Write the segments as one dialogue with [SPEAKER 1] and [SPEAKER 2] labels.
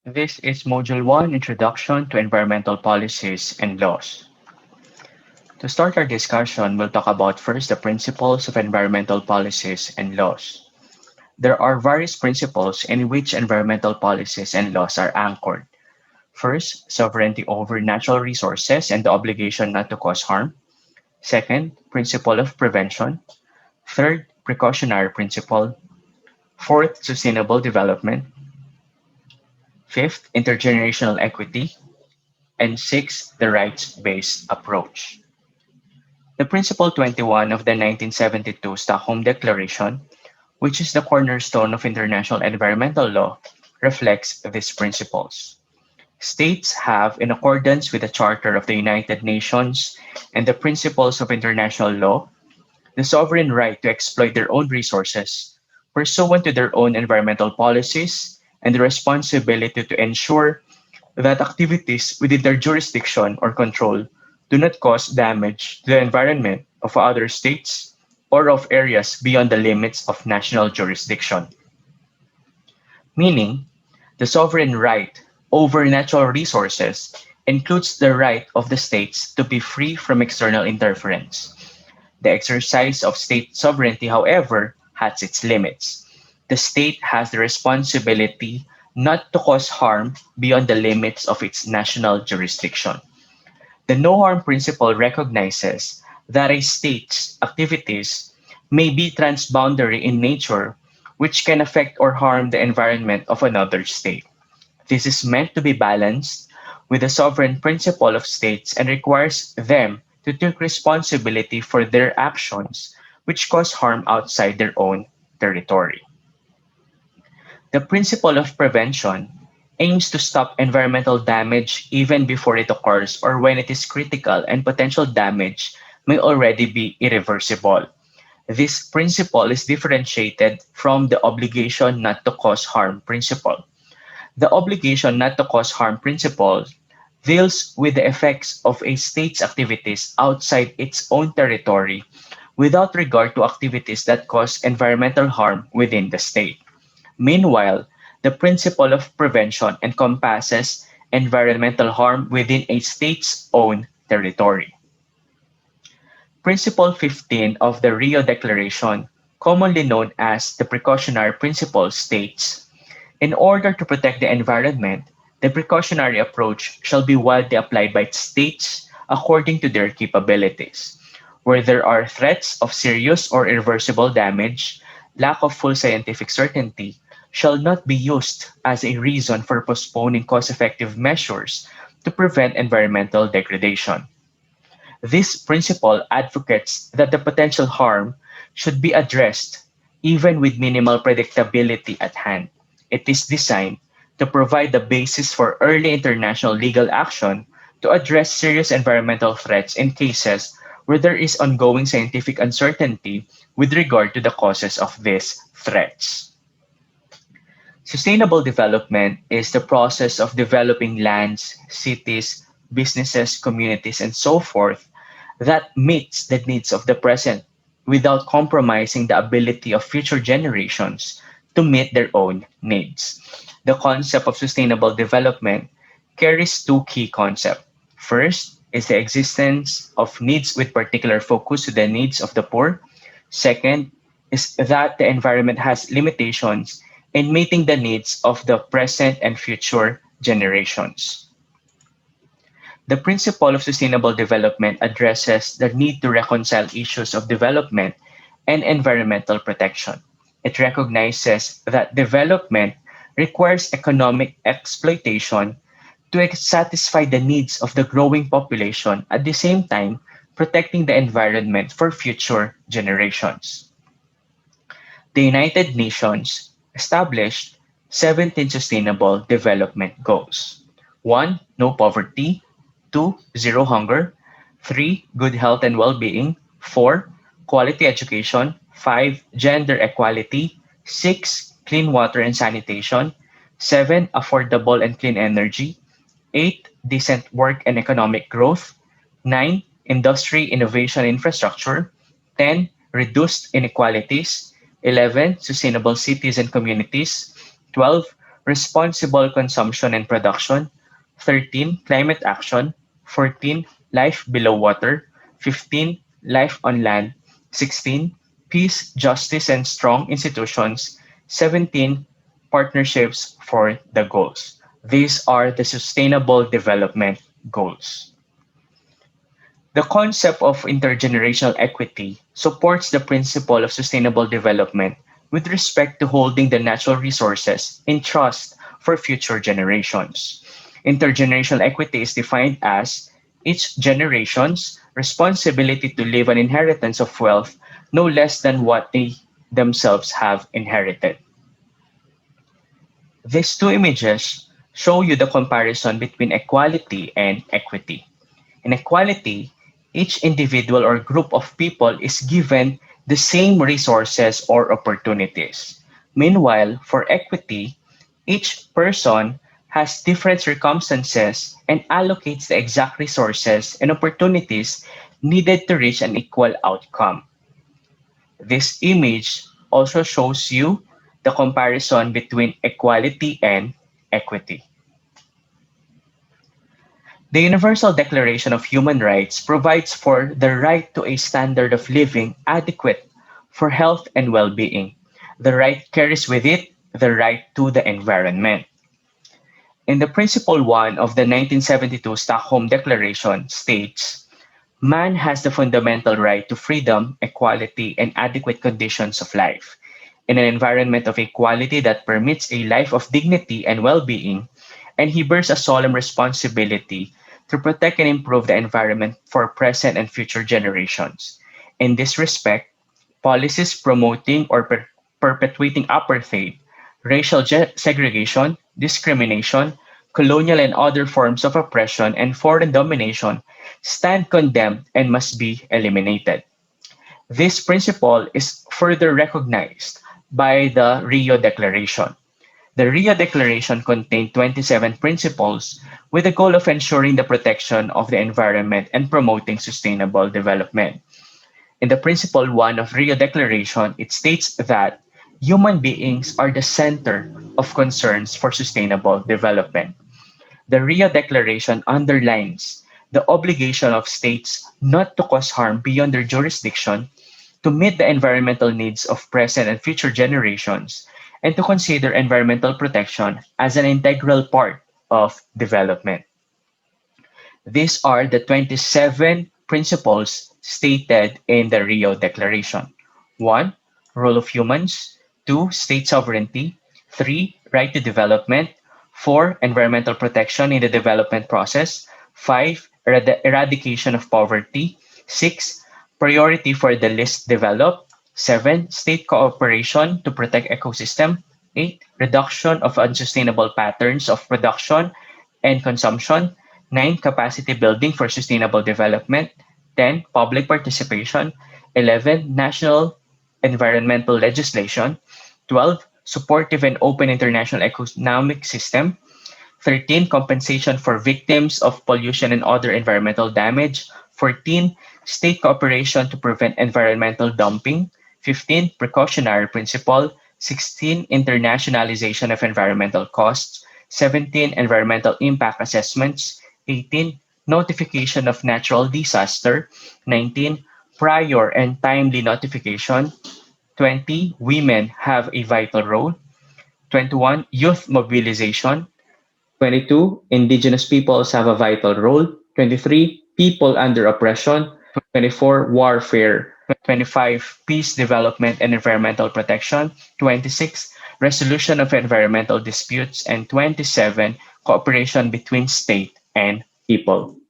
[SPEAKER 1] This is Module 1, Introduction to Environmental Policies and Laws. To start our discussion, we'll talk about first the principles of environmental policies and laws. There are various principles in which environmental policies and laws are anchored. First, sovereignty over natural resources and the obligation not to cause harm. Second, principle of prevention. Third, precautionary principle. Fourth, sustainable development. Fifth, intergenerational equity. And sixth, the rights-based approach. The Principle 21 of the 1972 Stockholm Declaration, which is the cornerstone of international environmental law, reflects these principles. States have, in accordance with the Charter of the United Nations and the principles of international law, the sovereign right to exploit their own resources pursuant to their own environmental policies and the responsibility to ensure that activities within their jurisdiction or control do not cause damage to the environment of other states or of areas beyond the limits of national jurisdiction. Meaning, the sovereign right over natural resources includes the right of the states to be free from external interference. The exercise of state sovereignty, however, has its limits. The state has the responsibility not to cause harm beyond the limits of its national jurisdiction. The no harm principle recognizes that a state's activities may be transboundary in nature, which can affect or harm the environment of another state. This is meant to be balanced with the sovereign principle of states and requires them to take responsibility for their actions which cause harm outside their own territory. The principle of prevention aims to stop environmental damage even before it occurs or when it is critical and potential damage may already be irreversible. This principle is differentiated from the obligation not to cause harm principle. The obligation not to cause harm principle deals with the effects of a state's activities outside its own territory without regard to activities that cause environmental harm within the state. Meanwhile, the principle of prevention encompasses environmental harm within a state's own territory. Principle 15 of the Rio Declaration, commonly known as the Precautionary Principle, states, in order to protect the environment, the precautionary approach shall be widely applied by states according to their capabilities. Where there are threats of serious or irreversible damage, lack of full scientific certainty shall not be used as a reason for postponing cost-effective measures to prevent environmental degradation. This principle advocates that the potential harm should be addressed even with minimal predictability at hand. It is designed to provide the basis for early international legal action to address serious environmental threats in cases where there is ongoing scientific uncertainty with regard to the causes of these threats. Sustainable development is the process of developing lands, cities, businesses, communities, and so forth that meets the needs of the present without compromising the ability of future generations to meet their own needs. The concept of sustainable development carries two key concepts. First is the existence of needs with particular focus to the needs of the poor. Second is that the environment has limitations in meeting the needs of the present and future generations. The principle of sustainable development addresses the need to reconcile issues of development and environmental protection. It recognizes that development requires economic exploitation to satisfy the needs of the growing population at the same time protecting the environment for future generations. The United Nations established 17 Sustainable Development Goals. 1. No poverty. 2. Zero hunger. 3. Good health and well-being. 4. Quality education. 5. Gender equality. 6. Clean water and sanitation. 7. Affordable and clean energy. 8. Decent work and economic growth. 9. Industry, innovation, infrastructure. 10. Reduced inequalities. 11. Sustainable cities and communities. 12. responsible consumption and production, 13 climate action, 14 life below water, 15 life on land, 16 peace, justice, and strong institutions, 17 partnerships for the goals. These are the Sustainable Development Goals. The concept of intergenerational equity supports the principle of sustainable development with respect to holding the natural resources in trust for future generations. Intergenerational equity is defined as each generation's responsibility to leave an inheritance of wealth no less than what they themselves have inherited. These two images show you the comparison between equality and equity. In equality, each individual or group of people is given the same resources or opportunities. Meanwhile, for equity, each person has different circumstances and allocates the exact resources and opportunities needed to reach an equal outcome. This image also shows you the comparison between equality and equity. The Universal Declaration of Human Rights provides for the right to a standard of living adequate for health and well being. The right carries with it the right to the environment. In the Principle 1 of the 1972 Stockholm Declaration states, man has the fundamental right to freedom, equality, and adequate conditions of life. In an environment of equality that permits a life of dignity and well being, and he bears a solemn responsibility to protect and improve the environment for present and future generations. In this respect, policies promoting or perpetuating apartheid, racial segregation, discrimination, colonial and other forms of oppression, and foreign domination stand condemned and must be eliminated. This principle is further recognized by the Rio Declaration. The Rio Declaration contained 27 principles with the goal of ensuring the protection of the environment and promoting sustainable development. In the Principle 1 of Rio Declaration, it states that human beings are the center of concerns for sustainable development. The Rio Declaration underlines the obligation of states not to cause harm beyond their jurisdiction, to meet the environmental needs of present and future generations, and to consider environmental protection as an integral part of development. These are the 27 principles stated in the Rio Declaration. 1. Role of humans. 2. State sovereignty. 3. Right to development. 4. Environmental protection in the development process. 5. Eradication of poverty. 6. Priority for the least developed. 7. State cooperation to protect ecosystem. 8. Reduction of unsustainable patterns of production and consumption. 9. Capacity building for sustainable development. 10. Public participation. 11. National environmental legislation. 12. Supportive and open international economic system. 13. Compensation for victims of pollution and other environmental damage. 14. State cooperation to prevent environmental dumping. 15. Precautionary principle. 16. Internationalization of environmental costs. 17. Environmental impact assessments. 18. Notification of natural disaster. 19. Prior and timely notification. 20. Women have a vital role. 21. Youth mobilization. 22. Indigenous peoples have a vital role. 23. People under oppression. 24. Warfare. 25. Peace, development, and environmental protection. 26. Resolution of environmental disputes. And 27. Cooperation between state and people.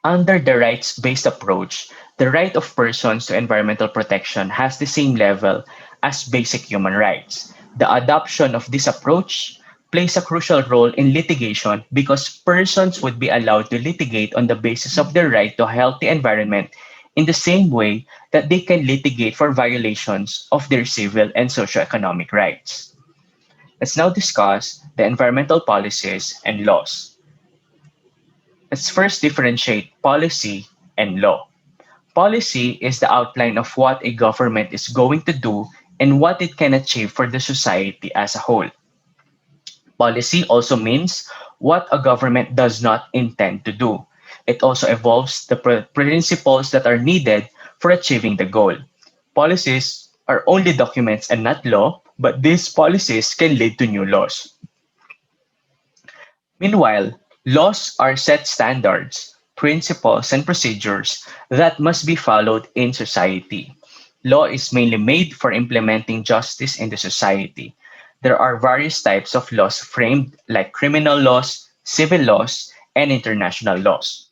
[SPEAKER 1] Under the rights-based approach, the right of persons to environmental protection has the same level as basic human rights. The adoption of this approach plays a crucial role in litigation because persons would be allowed to litigate on the basis of their right to a healthy environment in the same way that they can litigate for violations of their civil and socioeconomic rights. Let's now discuss the environmental policies and laws. Let's first differentiate policy and law. Policy is the outline of what a government is going to do and what it can achieve for the society as a whole. Policy also means what a government does not intend to do. It also involves the principles that are needed for achieving the goal. Policies are only documents and not law, but these policies can lead to new laws. Meanwhile, laws are set standards, principles, and procedures that must be followed in society. Law is mainly made for implementing justice in the society. There are various types of laws framed, like criminal laws, civil laws, and international laws.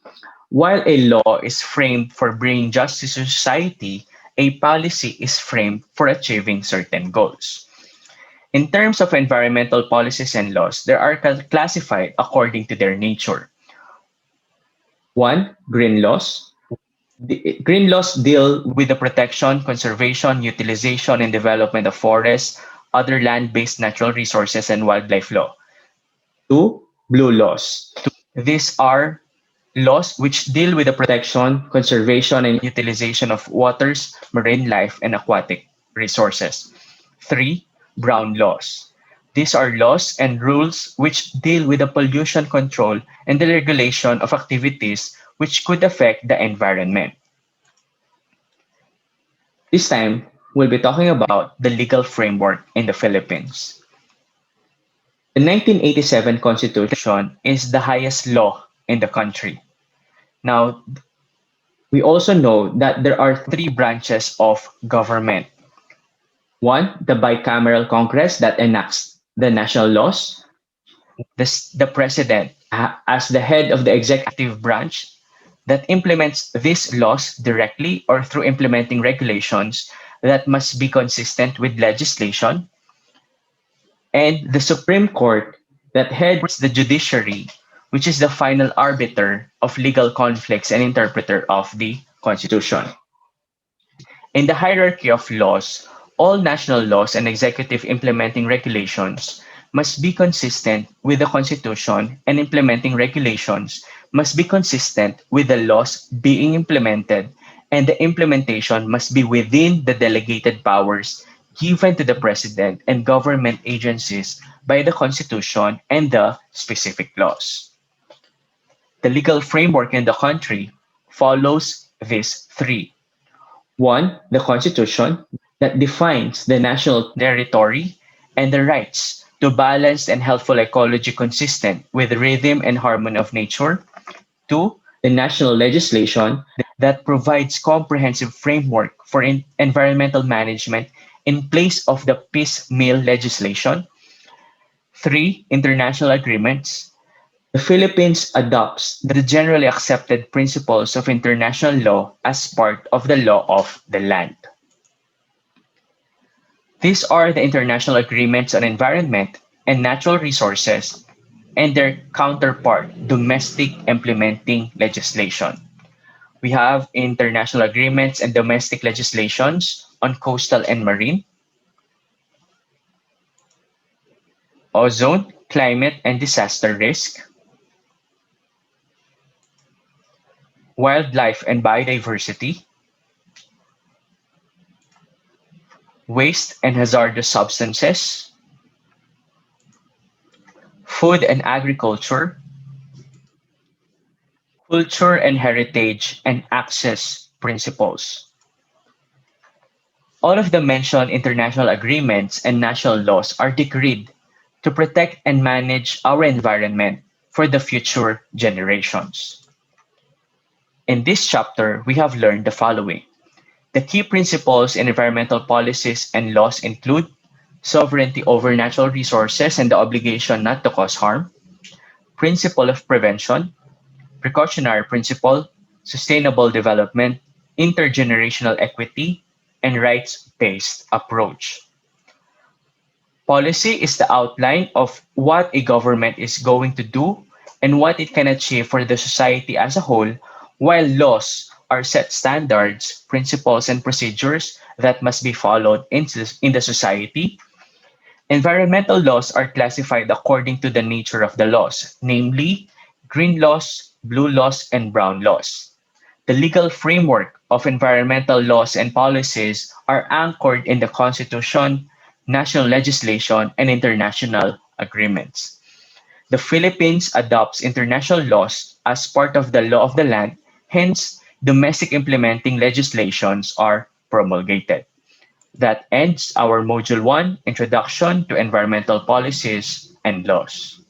[SPEAKER 1] While a law is framed for bringing justice to society, a policy is framed for achieving certain goals. In terms of environmental policies and laws, they are classified according to their nature. One, green laws. Green laws deal with the protection, conservation, utilization, and development of forests, other land-based natural resources, and wildlife law. Two, blue laws. These are laws which deal with the protection, conservation, and utilization of waters, marine life, and aquatic resources. Three, brown laws. These are laws and rules which deal with the pollution control and the regulation of activities which could affect the environment. This time, we'll be talking about the legal framework in the Philippines. The 1987 Constitution is the highest law in the country. Now, we also know that there are three branches of government. One, the bicameral Congress that enacts the national laws. The president, as the head of the executive branch, that implements these laws directly or through implementing regulations that must be consistent with legislation. And the Supreme Court that heads the judiciary, which is the final arbiter of legal conflicts and interpreter of the Constitution. In the hierarchy of laws, all national laws and executive implementing regulations must be consistent with the Constitution, and implementing regulations must be consistent with the laws being implemented, and the implementation must be within the delegated powers given to the President and government agencies by the Constitution and the specific laws. The legal framework in the country follows these three. One, the Constitution that defines the national territory and the rights to balanced and healthful ecology consistent with the rhythm and harmony of nature. Two, the national legislation that provides comprehensive framework for environmental management in place of the piecemeal legislation. Three, international agreements. The Philippines adopts the generally accepted principles of international law as part of the law of the land. These are the international agreements on environment and natural resources and their counterpart, domestic implementing legislation. We have international agreements and domestic legislations on coastal and marine, ozone, climate and disaster risk, wildlife and biodiversity, waste and hazardous substances, food and agriculture, culture and heritage, and access principles. All of the mentioned international agreements and national laws are decreed to protect and manage our environment for the future generations. In this chapter, we have learned the following. The key principles in environmental policies and laws include sovereignty over natural resources and the obligation not to cause harm, principle of prevention, precautionary principle, sustainable development, intergenerational equity, and rights-based approach. Policy is the outline of what a government is going to do and what it can achieve for the society as a whole, while laws are set standards, principles, and procedures that must be followed in the society. Environmental laws are classified according to the nature of the laws, namely green laws, blue laws, and brown laws. The legal framework of environmental laws and policies are anchored in the Constitution, national legislation, and international agreements. The Philippines adopts international laws as part of the law of the land, hence, domestic implementing legislations are promulgated. That ends our Module 1 Introduction to Environmental Policies and Laws.